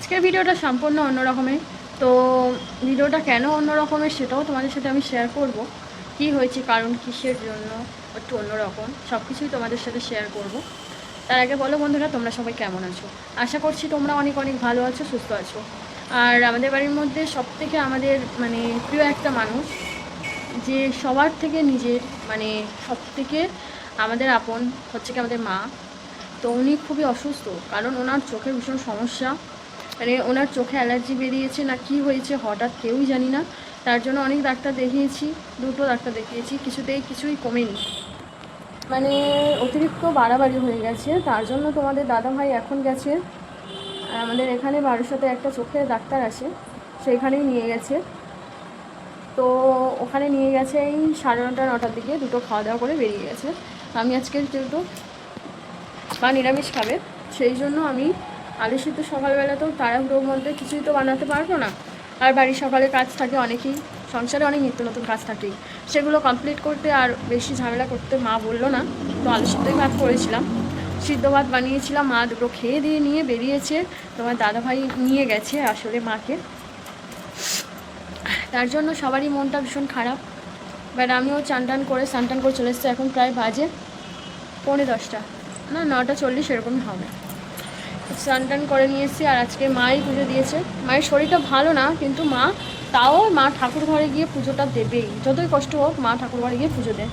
আজকের ভিডিওটা সম্পূর্ণ অন্য রকমের। তো ভিডিওটা কেন অন্য রকমের সেটাও তোমাদের সাথে আমি শেয়ার করব। কি হয়েছে, কারণ কিসের জন্য একটু অন্যরকম সব কিছুই তোমাদের সাথে শেয়ার করব। তার আগে বলো বন্ধুরা, তোমরা সবাই কেমন আছো? আশা করছি তোমরা অনেক অনেক ভালো আছো, সুস্থ আছো। আর আমাদের বাড়ির মধ্যে সবথেকে আমাদের প্রিয় একটা মানুষ, যে সবার থেকে নিজের সবথেকে আমাদের আপন হচ্ছে কি আমাদের মা। তো উনি খুবই অসুস্থ, কারণ ওনার চোখের ভীষণ সমস্যা। ওনার চোখে অ্যালার্জি বেরিয়েছে না কি হয়েছে হঠাৎ কেউই জানি না। তার জন্য অনেক ডাক্তার দেখিয়েছি, দুটো ডাক্তার দেখিয়েছি, কিছুই কমেনি। অতিরিক্ত বাড়াবাড়ি হয়ে গেছে। তার জন্য তোমাদের দাদাভাই এখন গেছে আমাদের এখানে বারাসাতে একটা চোখের ডাক্তার আছে, সেইখানেই নিয়ে গেছে। তো ওখানে নিয়ে গেছে এই 9:30-9টার দিকে, দুটো খাওয়া দাওয়া করে বেরিয়ে গেছে। আমি আজকে যেহেতু মা নিরামিষ খাবে, সেই জন্য আমি আলু সিদ্ধ সকালবেলা তো তাড়াহুড়োর মধ্যে কিছুই তো বানাতে পারবো না। আর বাড়ির সকালে কাজ থাকে অনেকই, সংসারে অনেক নিত্য নতুন কাজ থাকেই, সেগুলো কমপ্লিট করতে আর বেশি ঝামেলা করতে মা বললো না। তো আলু সিদ্ধই ভাত করেছিলাম, সিদ্ধ ভাত বানিয়েছিলাম। মা দুটো খেয়ে দিয়ে নিয়ে বেরিয়েছে, তোমার দাদাভাই নিয়ে গেছে আসলে মাকে। তার জন্য সবারই মনটা ভীষণ খারাপ। বাট আমিও স্নান করে চলে এসেছি। এখন প্রায় বাজে 10:45 না 9:40 এরকমই হবে। স্নান করে নিয়ে এসেছি। আর আজকে মাই পুজো দিয়েছে। মায়ের শরীরটা ভালো না, কিন্তু মা ঠাকুর ঘরে গিয়ে পুজোটা দেবেই, যতই কষ্ট হোক মা ঠাকুর ঘরে গিয়ে পুজো দেয়।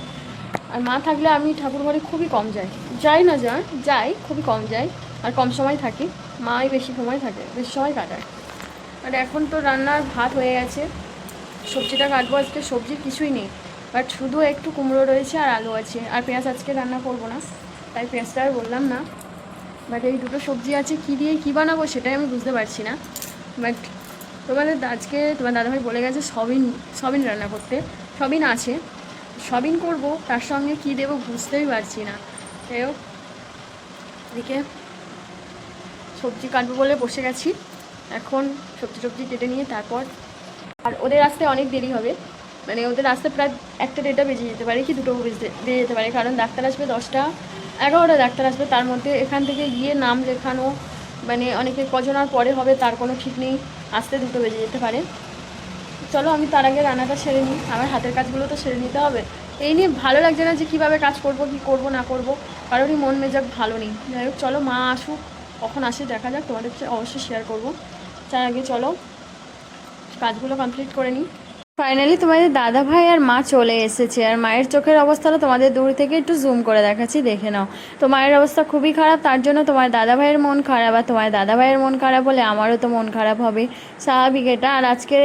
আর মা থাকলে আমি ঠাকুর ঘরে খুবই কম যাই খুবই কম যাই, আর কম সময় থাকি। মাই বেশি সময় থাকে, বেশি সময় কাটায়। আর এখন তো রান্নার ভাত হয়ে গেছে, সবজিটা কাটবো। আজকে সবজির কিছুই নেই, বাট শুধু একটু কুমড়ো রয়েছে আর আলু আছে। আর পেঁয়াজ আজকে রান্না করবো না, তাই পেঁয়াজটা আর বললাম না। বাট এই দুটো সবজি আছে, কী দিয়ে কী বানাবো সেটাই আমি বুঝতে পারছি না। বাট আজকে তোমার দাদাভাই বলে গেছে সবিন রান্না করতে। সবিন আছে, সবিন করব, তার সঙ্গে কী দেবো বুঝতেই পারছি না। যাই হোক, এদিকে সবজি কাটবো বলে বসে গেছি। এখন সবজি কেটে নিয়ে তারপর, আর ওদের আসতে অনেক দেরি হবে। ওদের আসতে প্রায় 1টা-1:30 বেজে যেতে পারে, কি 2টো বেজে যেতে পারে, কারণ ডাক্তার আসবে 10টা-11টা ডাক্তার আসবে। তার মধ্যে এখান থেকে গিয়ে নাম লেখানো অনেকে কজনার পরে হবে তার কোনো ঠিক নেই, আসতে 2টো বেজে যেতে পারে। চলো আমি তার আগে রান্নাটা সেরে নিই, আমার হাতের কাজগুলো তো সেরে নিতে হবে। এই নিয়ে ভালো লাগছে না যে কীভাবে কাজ করব, কি করব না করব, কারোরই মন মেজাজ ভালো নেই। যাই হোক, চলো মা আসুক, কখন আসে দেখা যাক, তোমাদের অবশ্যই শেয়ার করব। তার আগে চলো কাজগুলো কমপ্লিট করে নিই। ফাইনালি তোমাদের দাদা ভাই আর মা চলে এসেছে। আর মায়ের চোখের অবস্থাটা তোমাদের দূর থেকে একটু জুম করে দেখাচ্ছি, দেখে নাও। তো মায়ের অবস্থা খুবই খারাপ, তার জন্য তোমার দাদা ভাইয়ের মন খারাপ। আর তোমার দাদা ভাইয়ের মন খারাপ হলে আমারও তো মন খারাপ হবে, স্বাভাবিক এটা। আর আজকে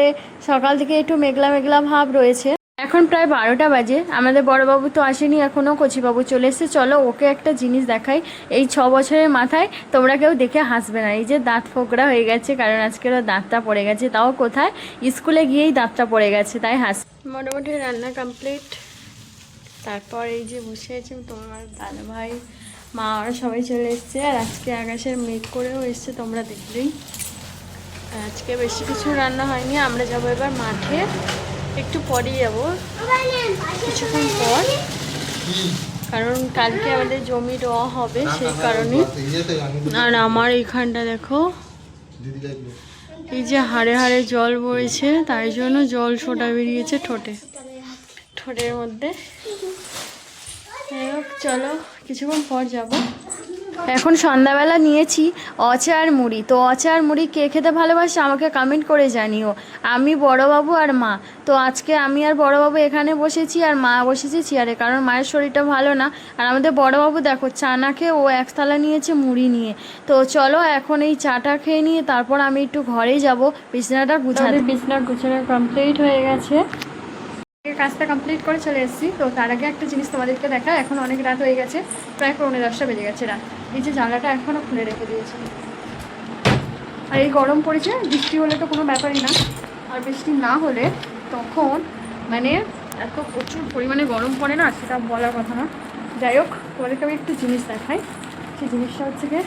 সকাল থেকে একটু মেঘলা মেঘলা ভাব রয়েছে। এখন প্রায় 12টা বাজে, আমাদের বড়বাবু তো আসেনি এখনও, কচিবাবু চলে এসেছে। চলো ওকে একটা জিনিস দেখাই। এই 6 বছরের মাথায় তোমরা কেউ দেখে হাসবে না, এই যে দাঁত ফোকরা হয়ে গেছে, কারণ আজকের দাঁতটা পড়ে গেছে। তাও কোথায়, স্কুলে গিয়েই দাঁতটা পড়ে গেছে, তাই মোটামুটি রান্না কমপ্লিট। তারপর এই যে বসে আছি তোমার দাদা ভাই, মা, ওরা সবাই চলে এসছে। আর আজকে আকাশের মেঘ করেও এসছে, তোমরা দেখলেই। আজকে বেশি কিছু রান্না হয়নি, আমরা যাবো এবার মাঠে, একটু পরেই যাবো, কিছুক্ষণ পর, কারণ কালকে আমাদের জমি রোয়া হবে, সেই কারণে। আর আমার এইখানটা দেখো, এই যে হাড়ে হাড়ে জল বইছে, তাই জন্য জল সোটা বেরিয়েছে ঠোঁটের মধ্যে। যাই হোক, চলো কিছুক্ষণ পর যাবো। এখন সন্ধ্যাবেলা নিয়েছি অচার মুড়ি। তো অচার মুড়ি কে খেতে ভালোবাসে আমাকে কমেন্ট করে জানিও। আমি, বড়বাবু আর মা। তো আজকে আমি আর বড়বাবু এখানে বসেছি, আর মা বসেছি চেয়ারে, কারণ মায়ের শরীরটা ভালো না। আর আমাদের বড়বাবু দেখো চা না খেয়ে ও এক থালা নিয়েছে মুড়ি নিয়ে। তো চলো এখন এই চাটা খেয়ে নিয়ে তারপর আমি একটু ঘরেই যাব বিছানাটা গুছাতে। বিছানা গুছানো কমপ্লিট হয়ে গেছে, কাজটা কমপ্লিট করে চলে এসেছি। তো তার আগে একটা জিনিস তোমাদেরকে দেখা, এখন অনেক রাত হয়ে গেছে, প্রায় 10:45 বেজে গেছে রাত। এই যে জানলাটা এখনও খুলে রেখে দিয়েছি। আর এই গরম পড়েছে, বৃষ্টি হলে তো কোনো ব্যাপারই না, আর বৃষ্টি না হলে তখন এত প্রচুর পরিমাণে গরম পড়ে না, সেটা বলার কথা না। যাই হোক, তোমাদেরকে আমি একটু জিনিস দেখাই। সেই জিনিসটা হচ্ছে গিয়ে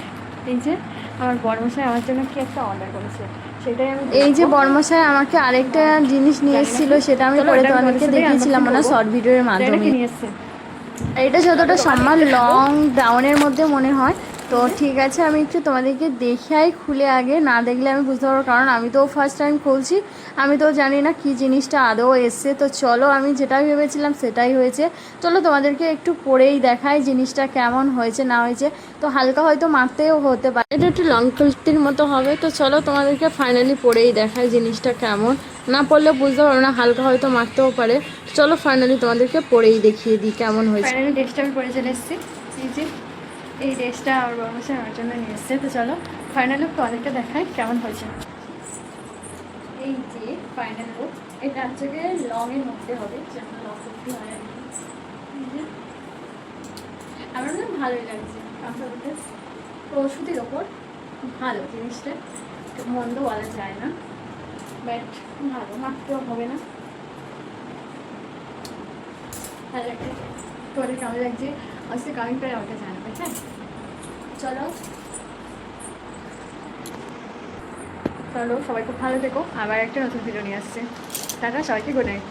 এই যে আমার বড়মশাই আমার জন্য কি একটা অর্ডার করেছে, সেটাই আমি। এই যে বড়মশাই আমাকে আরেকটা জিনিস নিয়ে এসেছিলো, সেটা আমি পরে তোমাদেরকে দেখিয়েছিলাম না শর্ট ভিডিওর মাধ্যমে। এটা যতটা সম্মান লং ডাউনের মধ্যে মনে হয়, তো ঠিক আছে, আমি একটু তোমাদেরকে দেখাই খুলে, আগে না দেখলে আমি বুঝতে পারবো, কারণ আমি তো ফার্স্ট টাইম খুলছি, আমি তো জানি না কি জিনিসটা আদৌ এসছে। তো চলো, আমি যেটা ভেবেছিলাম সেটাই হয়েছে। চলো তোমাদেরকে একটু পরেই দেখাই জিনিসটা কেমন হয়েছে না হয়েছে। তো হালকা হয়তো মারতেও হতে পারে, এটা একটু লং কুর্তির মতো হবে। তো চলো তোমাদেরকে ফাইনালি পরেই দেখাই জিনিসটা কেমন, না পড়লে বুঝতে পারবো না, হালকা হয়তো মারতেও পারে। চলো ফাইনালি তোমাদেরকে পরেই দেখিয়ে দিই কেমন হয়েছে। ফাইনালি ড্রেসটা আমি পরে চলে এসেছি, এই ড্রেসটা আমার বড় মশাই আমার জন্য নিয়ে এসছে। তো চলো ফাইনাল লুক তোমাদেরকে দেখাই কেমন হয়েছে। এই যে ফাইনাল লুক, এটা হচ্ছে গিয়ে লংয়ের মধ্যে হবে, যেমন লং করতে হয় আর কি। আমার না ভালোই লাগছে, কাঁথাতে তো সুতির ওপর ভালো জিনিসটা, মন্দ বলা যায় না, বাট ভালো, মাত্রেও হবে না, ভালো একটা। তোমাদের কেমন লাগছে আজকে কমেন্ট করে আমাকে জানাবে, হ্যাঁ। চলো চলো, সবাই খুব ভালো থেকো, আবার একটা নতুন ভিডিও নিয়ে আসছে। টাটা, সবাইকে গুড নাইট।